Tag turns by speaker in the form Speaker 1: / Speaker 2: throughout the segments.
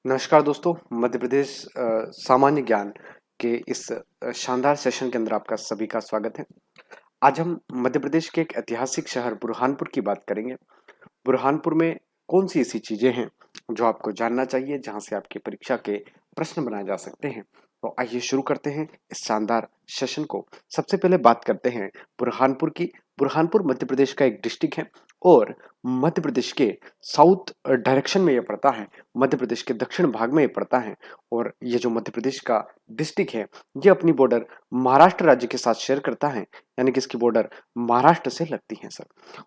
Speaker 1: नमस्कार दोस्तों, मध्य प्रदेश सामान्य ज्ञान के इस शानदार सेशन के अंदर आपका सभी का स्वागत है। आज हम मध्य प्रदेश के एक ऐतिहासिक शहर बुरहानपुर की बात करेंगे। बुरहानपुर में कौन सी ऐसी चीजें हैं जो आपको जानना चाहिए, जहां से आपकी परीक्षा के प्रश्न बनाए जा सकते हैं। तो आइए शुरू करते हैं इस शानदार सेशन को। सबसे पहले बात करते हैं बुरहानपुर की। बुरहानपुर मध्य प्रदेश का एक डिस्ट्रिक्ट है और मध्य प्रदेश के साउथ डायरेक्शन में ये पड़ता है। मध्य प्रदेश के दक्षिण भाग में ये पड़ता है और ये जो मध्य प्रदेश का डिस्ट्रिक्ट है, ये अपनी बॉर्डर महाराष्ट्र राज्य के साथ शेयर करता है, यानी कि इसकी बॉर्डर महाराष्ट्र से लगती है सर।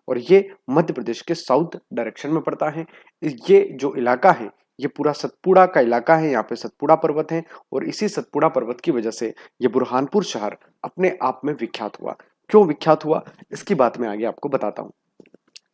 Speaker 1: और ये मध्य प्रदेश के साउथ डायरेक्शन में पड़ता है। ये जो इलाका है, ये पूरा सतपुड़ा का इलाका है। यहाँ पे सतपुड़ा पर्वत है और इसी सतपुड़ा पर्वत की वजह से ये बुरहानपुर शहर अपने आप में विख्यात हुआ। क्यों विख्यात हुआ, इसकी बात मैं आगे आपको बताता हूँ।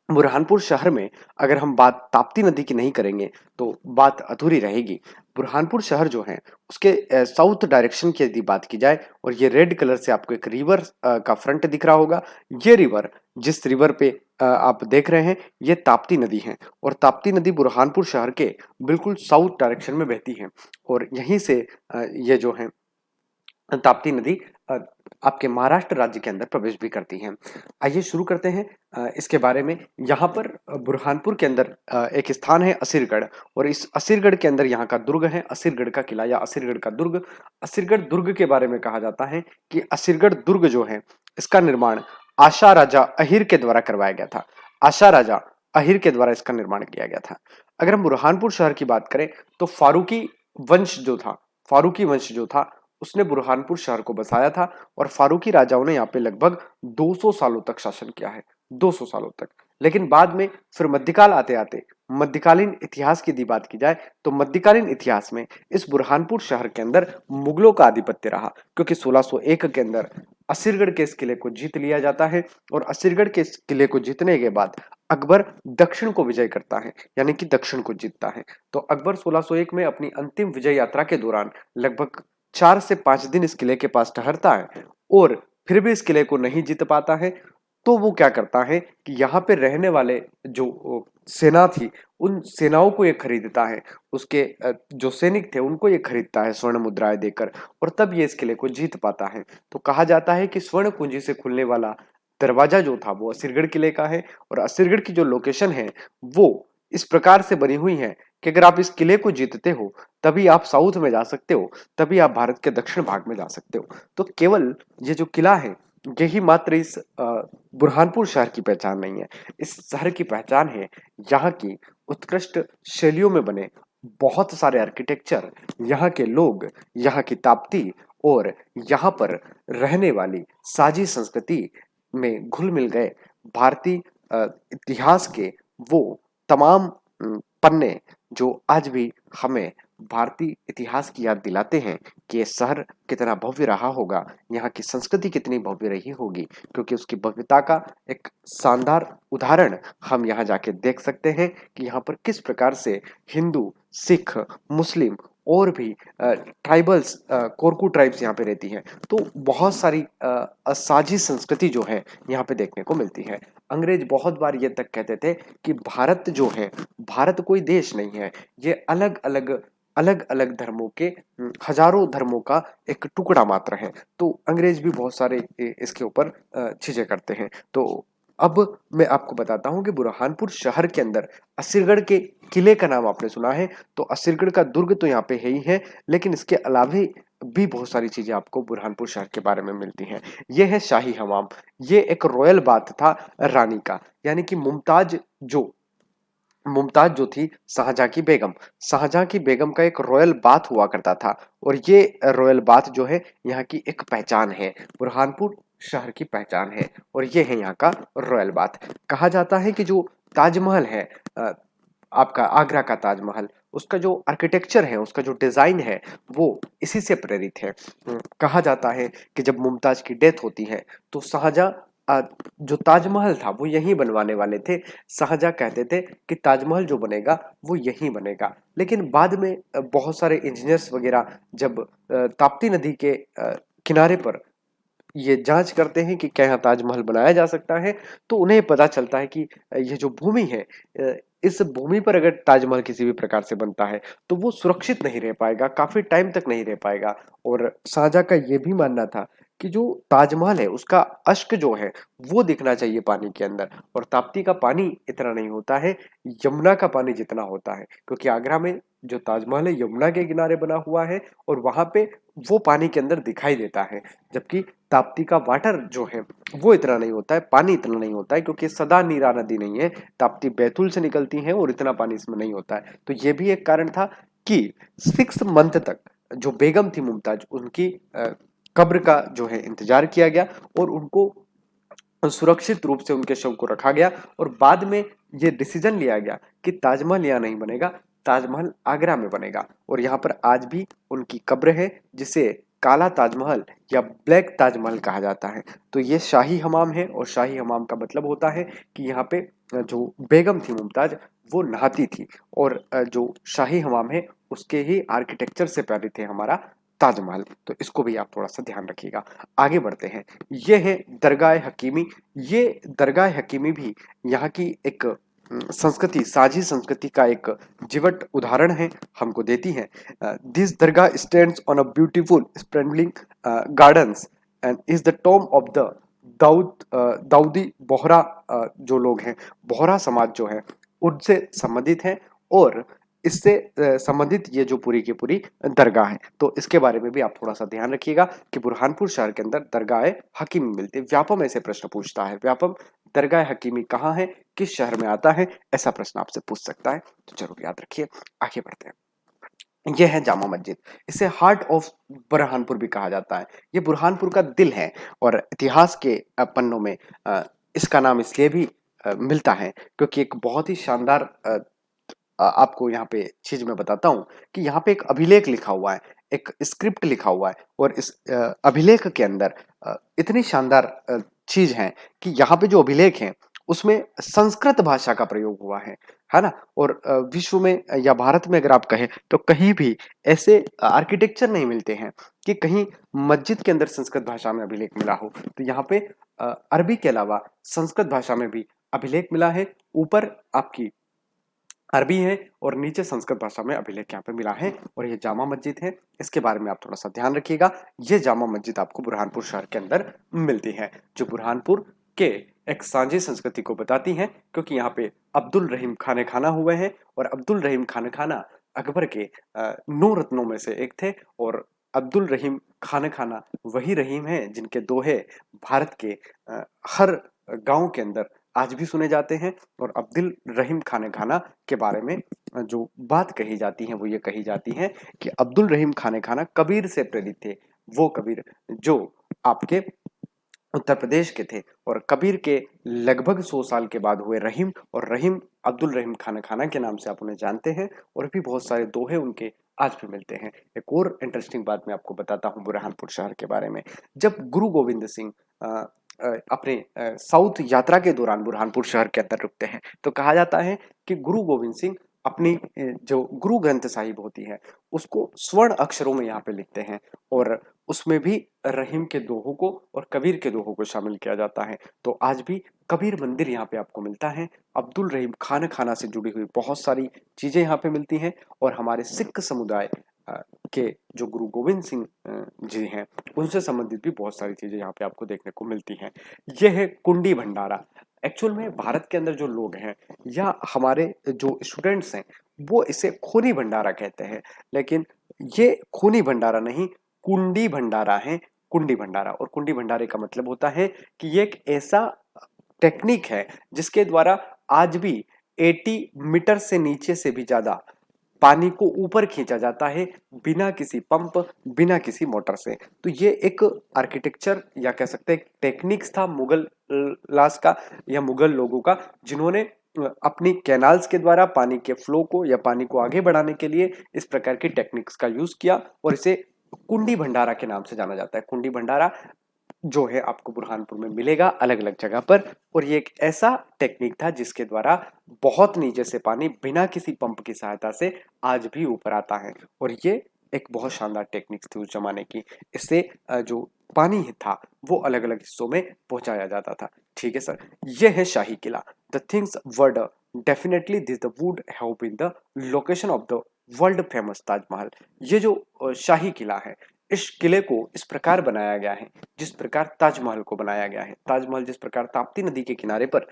Speaker 1: बुरहानपुर शहर में अगर हम बात ताप्ती नदी की नहीं करेंगे तो बात अधूरी रहेगी। बुरहानपुर शहर जो है उसके साउथ डायरेक्शन की यदि बात की जाए, और ये रेड कलर से आपको एक रिवर का फ्रंट दिख रहा होगा। ये रिवर, जिस रिवर पे आप देख रहे हैं, ये ताप्ती नदी है और ताप्ती नदी बुरहानपुर शहर के बिल्कुल साउथ डायरेक्शन में बहती है। और यहीं से ये जो है ताप्ती नदी आपके महाराष्ट्र राज्य के अंदर प्रवेश भी करती हैं। आइए शुरू करते हैं इसके बारे में। यहाँ पर बुरहानपुर के अंदर एक स्थान है असीरगढ़, और इस असीरगढ़ के अंदर यहाँ का दुर्ग है, असीरगढ़ का किला या असीरगढ़ का दुर्ग। असीरगढ़ दुर्ग के बारे में कहा जाता है कि असीरगढ़ दुर्ग जो है, इसका निर्माण आशा राजा अहिर के द्वारा करवाया गया था। आशा राजा अहिर के द्वारा इसका निर्माण किया गया था। अगर हम बुरहानपुर शहर की बात करें तो फारूकी वंश जो था उसने बुरहानपुर शहर को बसाया था। और फारूकी राजाओं ने यहाँ पे लगभग 200 सालों तक शासन किया है, 200 सालों तक। लेकिन बाद में फिर मध्यकाल आते आते मध्यकालीन इतिहास की यदि बात की जाए तो मध्यकालीन इतिहास में इस बुरहानपुर शहर के अंदर मुगलों का आधिपत्य रहा, क्योंकि 1601 के अंदर असीरगढ़ के इस किले को जीत लिया जाता है। और असीरगढ़ के इस किले को जीतने के बाद अकबर दक्षिण को विजय करता है, यानी कि दक्षिण को जीतता है। तो अकबर 1601 में अपनी अंतिम विजय यात्रा के दौरान लगभग 4 से 5 दिन इस किले के पास ठहरता है और फिर भी इस किले को नहीं जीत पाता है। तो वो क्या करता है कि यहाँ पे रहने वाले जो सेना थी, उन सेनाओं को ये खरीदता है। उसके जो सैनिक थे उनको ये खरीदता है स्वर्ण मुद्राएं देकर, और तब ये इस किले को जीत पाता है। तो कहा जाता है कि स्वर्ण कुंजी से खुलने वाला दरवाजा जो था वो असीरगढ़ किले का है। और असीरगढ़ की जो लोकेशन है वो इस प्रकार से बनी हुई है कि अगर आप इस किले को जीतते हो तभी आप साउथ में जा सकते हो, तभी आप भारत के दक्षिण भाग में जा सकते हो। तो केवल ये जो किला है, यही मात्र इस बुरहानपुर शहर की पहचान नहीं है। इस शहर की पहचान है यहाँ की उत्कृष्ट शैलियों में बने बहुत सारे आर्किटेक्चर, यहाँ के लोग, यहाँ की ताप्ती और यहाँ पर रहने वाली साजी संस्कृति में घुल मिल गए भारतीय इतिहास के वो तमाम पन्ने जो आज भी हमें भारतीय इतिहास की याद दिलाते हैं कि ये शहर कितना भव्य रहा होगा, यहाँ की संस्कृति कितनी भव्य रही होगी। क्योंकि उसकी भव्यता का एक शानदार उदाहरण हम यहाँ जाके देख सकते हैं कि यहाँ पर किस प्रकार से हिंदू, सिख, मुस्लिम और भी ट्राइबल्स, कोरकू ट्राइब्स यहाँ पे रहती हैं। तो बहुत सारी साझी संस्कृति जो है यहाँ पे देखने को मिलती है। अंग्रेज बहुत बार ये तक कहते थे कि भारत जो है, भारत कोई देश नहीं है, ये अलग अलग धर्मों के हजारों धर्मों का एक टुकड़ा मात्र है। तो अंग्रेज भी बहुत सारे इसके ऊपर चीजें करते हैं। तो अब मैं आपको बताता हूँ कि बुरहानपुर शहर के अंदर असीरगढ़ के किले का नाम आपने सुना है, तो असीरगढ़ का दुर्ग तो यहाँ पे है ही है, लेकिन इसके अलावा भी बहुत सारी चीजें आपको बुरहानपुर शहर के बारे में मिलती हैं। ये है शाही हमाम। ये एक रॉयल बाथ था रानी का, यानी कि मुमताज जो थी शाहजहां की बेगम, शाहजहां की बेगम का एक रॉयल बाथ हुआ करता था। और ये रॉयल बाथ जो है यहाँ की एक पहचान है, बुरहानपुर शहर की पहचान है। और ये है यहाँ का रॉयल बाथ। कहा जाता है कि जो ताजमहल है, आपका आगरा का ताजमहल, उसका जो आर्किटेक्चर है, उसका जो डिजाइन है, वो इसी से प्रेरित है। कहा जाता है कि जब मुमताज की डेथ होती है तो शाहजहां जो ताजमहल था वो यहीं बनवाने वाले थे। शाहजहां कहते थे कि ताजमहल जो बनेगा वो यहीं बनेगा। लेकिन बाद में बहुत सारे इंजीनियर्स वगैरह जब ताप्ती नदी के किनारे पर ये जांच करते हैं कि क्या यहाँ ताजमहल बनाया जा सकता है, तो उन्हें पता चलता है कि ये जो भूमि है, इस भूमि पर अगर ताजमहल किसी भी प्रकार से बनता है तो वो सुरक्षित नहीं रह पाएगा, काफी टाइम तक नहीं रह पाएगा। और शाहजहां का ये भी मानना था कि जो ताजमहल है उसका अश्क जो है वो दिखना चाहिए पानी के अंदर, और ताप्ती का पानी इतना नहीं होता है, यमुना का पानी जितना होता है, क्योंकि आगरा में जो ताजमहल है यमुना के किनारे बना हुआ है और वहां पे वो पानी के अंदर दिखाई देता है। जबकि ताप्ती का वाटर जो है वो इतना नहीं होता है, पानी इतना नहीं होता है, क्योंकि सदा नीरा नदी नहीं है, ताप्ती बैतूल से निकलती है और इतना पानी इसमें नहीं होता है। तो ये भी एक कारण था कि 6 मंथ तक जो बेगम थी मुमताज, उनकी कब्र का जो है इंतजार किया गया और उनको सुरक्षित रूप से उनके शव को रखा गया। और बाद में ये डिसीजन लिया गया कि ताजमहल यहाँ नहीं बनेगा, ताजमहल आगरा में बनेगा। और यहाँ पर आज भी उनकी कब्र है, जिसे काला ताजमहल या ब्लैक ताजमहल कहा जाता है। तो ये शाही हमाम है, और शाही हमाम का मतलब होता है कि यहाँ पे जो बेगम थी मुमताज वो नहाती थी, और जो शाही हमाम है उसके ही आर्किटेक्चर से प्रेरित है हमारा ताजमहल। तो इसको भी आप थोड़ा सा ध्यान रखिएगा। आगे बढ़ते हैं। ये है दरगाह हकीमी। ये दरगाह हकीमी भी यहाँ की एक संस्कृति, साझी संस्कृति का एक जीवट उदाहरण है, हमको देती है। This dargah stands on a beautiful sprawling gardens and is the tomb of the Dawoodi Bohra. जो लोग हैं, बोहरा समाज जो है उनसे संबंधित है, और इससे संबंधित ये जो पूरी की पूरी दरगाह है। तो इसके बारे में भी आप थोड़ा सा ध्यान रखिएगा कि बुरहानपुर शहर के अंदर दरगाह हकीमी मिलती है। व्यापम ऐसे प्रश्न पूछता है, व्यापम दरगाह हकीमी कहाँ है, किस शहर में आता है, ऐसा प्रश्न आपसे पूछ सकता है, तो जरूर याद रखिए। आगे बढ़ते हैं। यह है जामा मस्जिद। इसे हार्ट ऑफ बुरहानपुर भी कहा जाता है। ये बुरहानपुर का दिल है, और इतिहास के पन्नों में इसका नाम इसलिए भी मिलता है क्योंकि एक बहुत ही शानदार आपको यहाँ पे चीज मैं बताता हूँ कि यहाँ पे एक अभिलेख लिखा हुआ है, एक स्क्रिप्ट लिखा हुआ है, और इस अभिलेख के अंदर इतनी शानदार चीज है कि यहाँ पे जो अभिलेख है उसमें संस्कृत भाषा का प्रयोग हुआ है ना। और विश्व में या भारत में अगर आप कहें तो कहीं भी ऐसे आर्किटेक्चर नहीं मिलते हैं कि कहीं मस्जिद के अंदर संस्कृत भाषा में अभिलेख मिला हो। तो यहाँ पे अरबी के अलावा संस्कृत भाषा में भी अभिलेख मिला है। ऊपर आपकी अरबी है और नीचे संस्कृत भाषा में अभिलेख यहाँ पे मिला है, और ये जामा मस्जिद है। इसके बारे में आप थोड़ा सा ध्यान रखिएगा। ये जामा मस्जिद आपको बुरहानपुर शहर के अंदर मिलती है, जो बुरहानपुर के एक सांझी संस्कृति को बताती हैं, क्योंकि यहाँ पे अब्दुल रहीम खाने खाना हुए हैं, और अब्दुल रहीम खाने खाना अकबर के 9 रत्नों में से एक थे। और अब्दुल रहीम खाने खाना वही रहीम है जिनके दोहे भारत के हर गांव के अंदर आज भी सुने जाते हैं। और अब्दुल रहीम खाने खाना के बारे में जो बात कही जाती है वो ये कही जाती है कि अब्दुल रहीम खाने खाना कबीर से प्रेरित थे। वो कबीर जो आपके उत्तर प्रदेश के थे, और कबीर के लगभग 100 साल के बाद हुए रहीम, और रहीम अब्दुल रहीम खाना खाना के नाम से आप उन्हें जानते हैं। और भी बहुत सारे दोहे उनके आज भी मिलते हैं। एक और इंटरेस्टिंग बात मैं आपको बताता हूँ बुरहानपुर शहर के बारे में। जब गुरु गोविंद सिंह अपने साउथ यात्रा के दौरान बुरहानपुर शहर के अंदर रुकते हैं, तो कहा जाता है कि गुरु गोविंद सिंह अपनी जो गुरु ग्रंथ साहिब होती है उसको स्वर्ण अक्षरों में यहाँ पे लिखते हैं, और उसमें भी रहीम के दोहों को और कबीर के दोहों को शामिल किया जाता है। तो आज भी कबीर मंदिर यहाँ पे आपको मिलता है। अब्दुल रहीम खान खाना से जुड़ी हुई बहुत सारी चीजें यहाँ पे मिलती हैं, और हमारे सिख समुदाय के जो गुरु गोविंद सिंह जी हैं उनसे संबंधित भी बहुत सारी चीजें यहाँ पे आपको देखने को मिलती हैं। यह है कुंडी भंडारा। एक्चुअल में भारत के अंदर जो लोग हैं या हमारे जो स्टूडेंट्स हैं वो इसे खूनी भंडारा कहते हैं, लेकिन ये खूनी भंडारा नहीं, कुंडी भंडारा है। कुंडी भंडारा, और कुंडी भंडारे का मतलब होता है कि ये एक ऐसा टेक्निक है जिसके द्वारा आज भी 80 मीटर से नीचे से भी ज्यादा पानी को ऊपर खींचा जाता है, बिना किसी पंप, बिना किसी मोटर से। तो ये एक आर्किटेक्चर या कह सकते हैं टेक्निक्स था मुगल लास का या मुगल लोगों का, जिन्होंने अपनी कैनाल्स के द्वारा पानी के फ्लो को या पानी को आगे बढ़ाने के लिए इस प्रकार की टेक्निक्स का यूज किया, और इसे कुंडी भंडारा के नाम से जाना जाता है। कुंडी भंडारा जो है आपको बुरहानपुर में मिलेगा अलग अलग जगह पर, और ये एक ऐसा टेक्निक था जिसके द्वारा बहुत नीचे से पानी बिना किसी पंप की सहायता से आज भी ऊपर आता है, और ये एक बहुत शानदार टेक्निक थी उस जमाने की। इससे जो पानी ही था वो अलग अलग हिस्सों में पहुंचाया जाता था। ठीक है सर, ये है शाही किला। The things word definitely this the would have been the location of the world famous Taj Mahal. ये जो शाही किला है, इस किले को इस प्रकार बनाया गया है जिस प्रकार ताजमहल को बनाया गया है। ताजमहल जिस प्रकार ताप्ती नदी के किनारे पर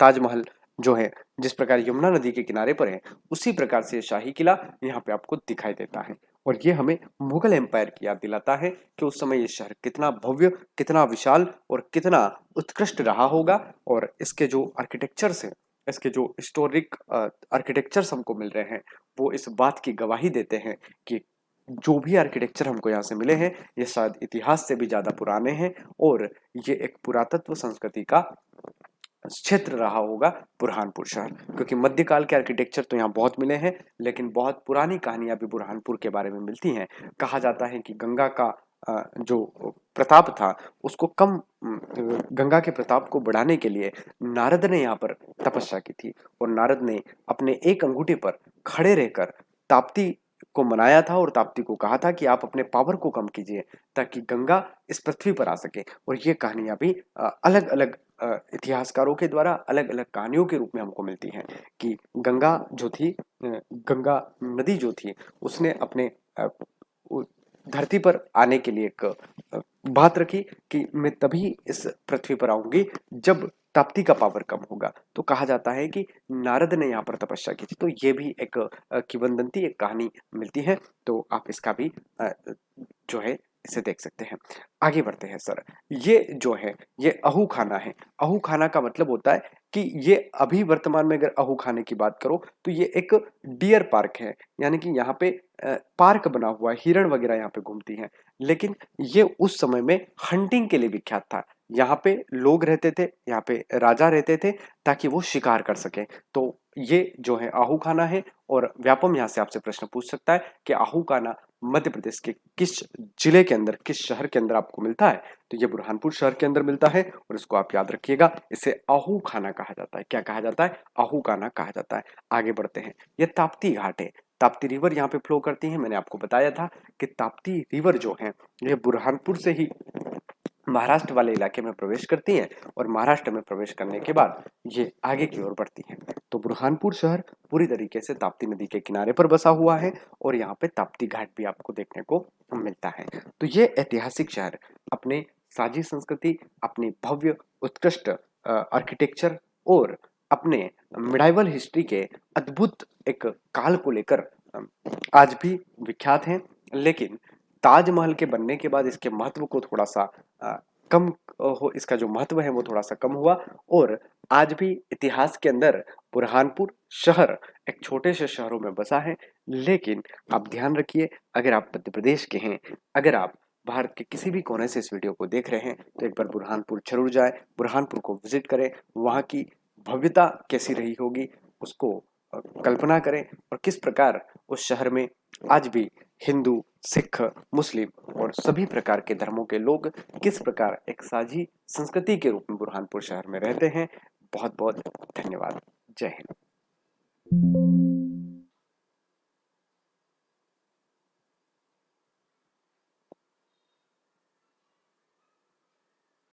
Speaker 1: ताजमहल जो है जिस प्रकार यमुना नदी के किनारे पर है, उसी प्रकार से शाही किला यहाँ पे आपको दिखाई देता है। और ये हमें मुगल एम्पायर की याद दिलाता है कि उस समय ये शहर कितना भव्य, कितना विशाल और कितना उत्कृष्ट रहा होगा। और इसके जो आर्किटेक्चर्स हैं, इसके जो हिस्टोरिक आर्किटेक्चर्स हमको मिल रहे हैं, वो इस बात की गवाही देते हैं कि जो भी आर्किटेक्चर हमको यहाँ से मिले हैं, ये शायद इतिहास से भी ज्यादा पुराने हैं। और ये एक पुरातत्व संस्कृति का क्षेत्र रहा होगा बुरहानपुर शहर, क्योंकि मध्यकाल के आर्किटेक्चर तो यहाँ बहुत मिले हैं, लेकिन बहुत पुरानी कहानियां भी बुरहानपुर के बारे में मिलती हैं। कहा जाता है कि गंगा का जो प्रताप था उसको गंगा के प्रताप को बढ़ाने के लिए नारद ने यहाँ पर तपस्या की थी। और नारद ने अपने एक अंगूठे पर खड़े रहकर ताप्ती को मनाया था और ताप्ती को कहा था कि आप अपने पावर को कम कीजिए ताकि गंगा इस पृथ्वी पर आ सके। और ये कहानियां भी अलग अलग इतिहासकारों के द्वारा अलग अलग कहानियों के रूप में हमको मिलती हैं कि गंगा जो थी, गंगा नदी जो थी, उसने अपने धरती पर आने के लिए एक बात रखी कि मैं तभी इस पृथ्वी पर आऊंगी जब ताप्ती का पावर कम होगा। तो कहा जाता है कि नारद ने यहाँ पर तपस्या की थी। तो ये भी एक किंवदंती, एक कहानी मिलती है। तो आप इसका भी जो है इसे देख सकते हैं। आगे बढ़ते हैं सर। ये जो है ये अहू खाना है। अहू खाना का मतलब होता है कि ये अभी वर्तमान में अगर अहू खाने की बात करो तो ये एक डियर पार्क है, यानी कि यहाँ पे पार्क बना हुआ है, हिरण वगैरह यहाँ पे घूमती हैं। लेकिन ये उस समय में हंटिंग के लिए विख्यात था। यहाँ पे लोग रहते थे, यहाँ पे राजा रहते थे ताकि वो शिकार कर सके। तो ये जो है आहू खाना है। और व्यापम यहाँ से आपसे प्रश्न पूछ सकता है कि आहू खाना मध्य प्रदेश के किस जिले के अंदर, किस शहर के अंदर आपको मिलता है? तो ये बुरहानपुर शहर के अंदर मिलता है। और इसको आप याद रखिएगा, इसे आहू खाना कहा जाता है। क्या कहा जाता है? आहू खाना कहा जाता है। आगे बढ़ते हैं। ये ताप्ती घाट है। ताप्ती रिवर यहाँ पे फ्लो करती है। मैंने आपको बताया था कि ताप्ती रिवर जो है ये बुरहानपुर से ही महाराष्ट्र वाले इलाके में प्रवेश करती है और महाराष्ट्र में प्रवेश करने के बाद ये आगे की ओर बढ़ती है। तो बुरहानपुर शहर पूरी तरीके से ताप्ती नदी के किनारे पर बसा हुआ है और यहाँ पे ताप्ती घाट भी आपको देखने को मिलता है। तो ये ऐतिहासिक शहर अपने साझी संस्कृति, अपनी भव्य उत्कृष्ट आर्किटेक्चर और अपने मिडाइवल हिस्ट्री के अद्भुत एक काल को लेकर आज भी विख्यात हैं। लेकिन ताजमहल के बनने के बाद इसके महत्व को थोड़ा सा कम हो, इसका जो महत्व है वो थोड़ा सा कम हुआ। और आज भी इतिहास के अंदर बुरहानपुर शहर एक छोटे से शहरों में बसा है। लेकिन आप ध्यान रखिए, अगर आप मध्य प्रदेश के हैं, अगर आप भारत के किसी भी कोने से इस वीडियो को देख रहे हैं, तो एक बार बुरहानपुर जरूर जाए, बुरहानपुर को विजिट करें। वहाँ की भव्यता कैसी रही होगी उसको कल्पना करें, और किस प्रकार उस शहर में आज भी हिंदू, सिख, मुस्लिम और सभी प्रकार के धर्मों के लोग किस प्रकार एक साझी संस्कृति के रूप में बुरहानपुर शहर में रहते हैं। बहुत बहुत धन्यवाद। जय हिंद।